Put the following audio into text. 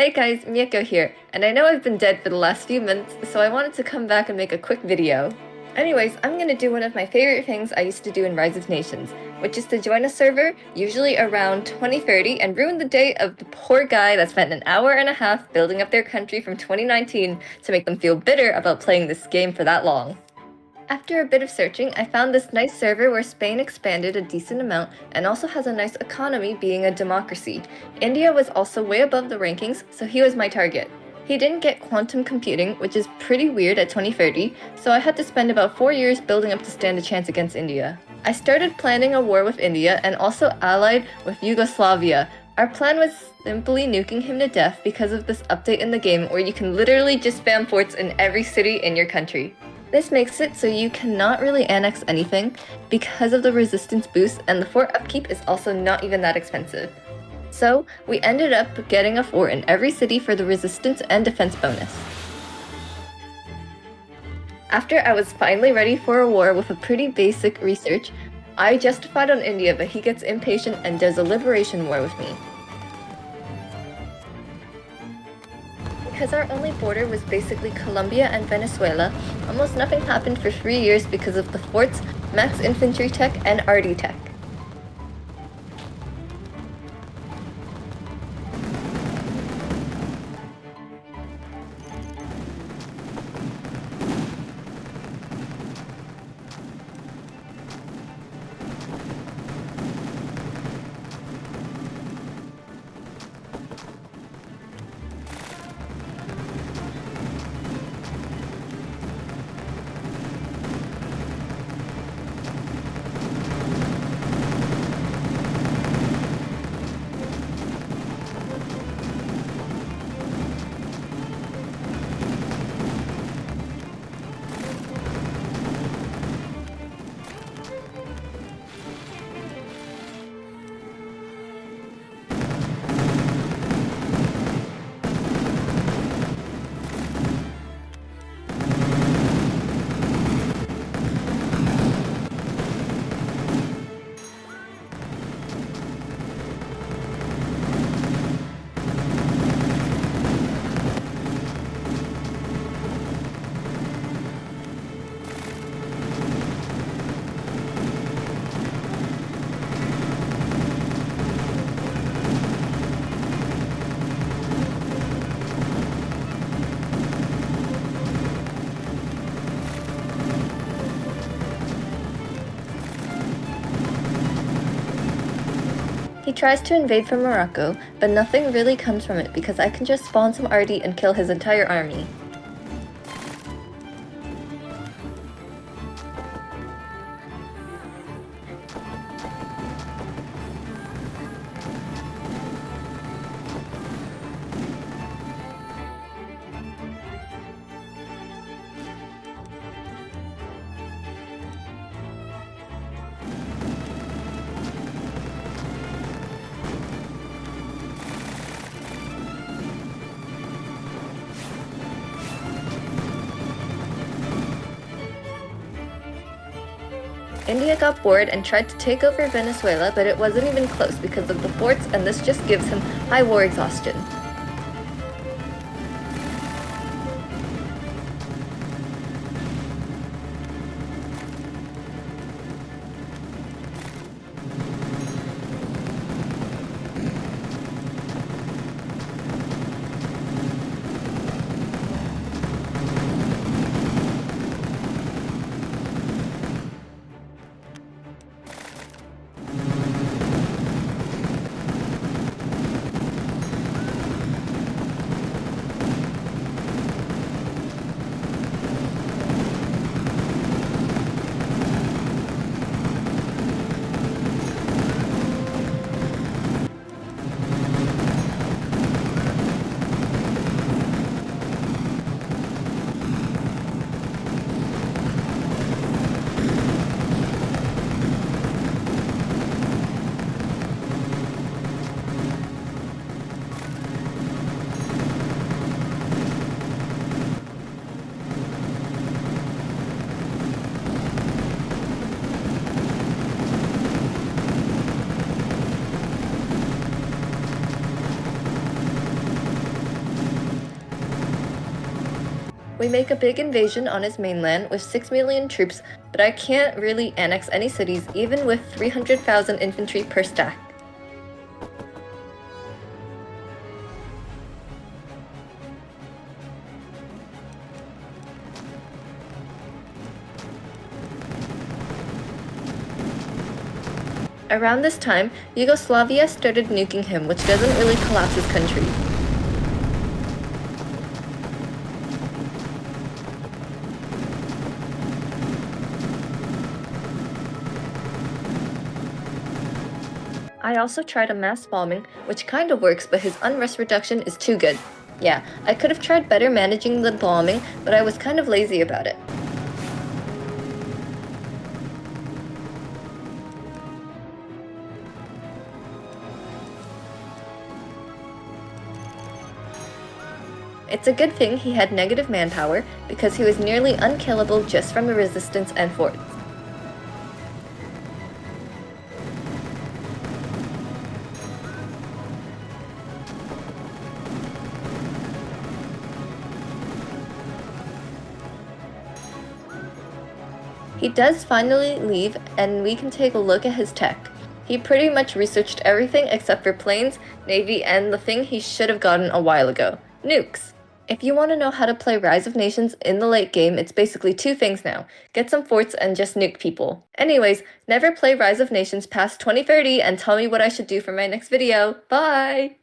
Hey guys, Mieko here, and I know I've been dead for the last few months, so I wanted to come back and make a quick video. Anyways, I'm gonna do one of my favorite things I used to do in Rise of Nations, which is to join a server, usually around 2030, and ruin the day of the poor guy that spent an hour and a half building up their country from 2019 to make them feel bitter about playing this game for that long. After a bit of searching, I found this nice server where Spain expanded a decent amount and also has a nice economy being a democracy. India was also way above the rankings, so he was my target. He didn't get quantum computing, which is pretty weird at 2030, so I had to spend about 4 years building up to stand a chance against India. I started planning a war with India and also allied with Yugoslavia. Our plan was simply nuking him to death because of this update in the game where you can literally just spam forts in every city in your country. This makes it so you cannot really annex anything because of the resistance boost, and the fort upkeep is also not even that expensive. So we ended up getting a fort in every city for the resistance and defense bonus. After I was finally ready for a war with a pretty basic research, I justified on India, but he gets impatient and does a liberation war with me. Because our only border was basically Colombia and Venezuela, almost nothing happened for 3 years because of the forts, max infantry tech, and RD tech. He tries to invade from Morocco, but nothing really comes from it because I can just spawn some RD and kill his entire army. India got bored and tried to take over Venezuela, but it wasn't even close because of the forts, and this just gives him high war exhaustion. We make a big invasion on his mainland with 6 million troops, but I can't really annex any cities even with 300,000 infantry per stack. Around this time, Yugoslavia started nuking him, which doesn't really collapse his country. I also tried a mass bombing, which kind of works, but his unrest reduction is too good. Yeah, I could have tried better managing the bombing, but I was kind of lazy about it. It's a good thing he had negative manpower, because he was nearly unkillable just from the resistance and forts. He does finally leave, and we can take a look at his tech. He pretty much researched everything except for planes, navy, and the thing he should have gotten a while ago, nukes. If you want to know how to play Rise of Nations in the late game, it's basically two things now. Get some forts and just nuke people. Anyways, never play Rise of Nations past 2030 and tell me what I should do for my next video. Bye!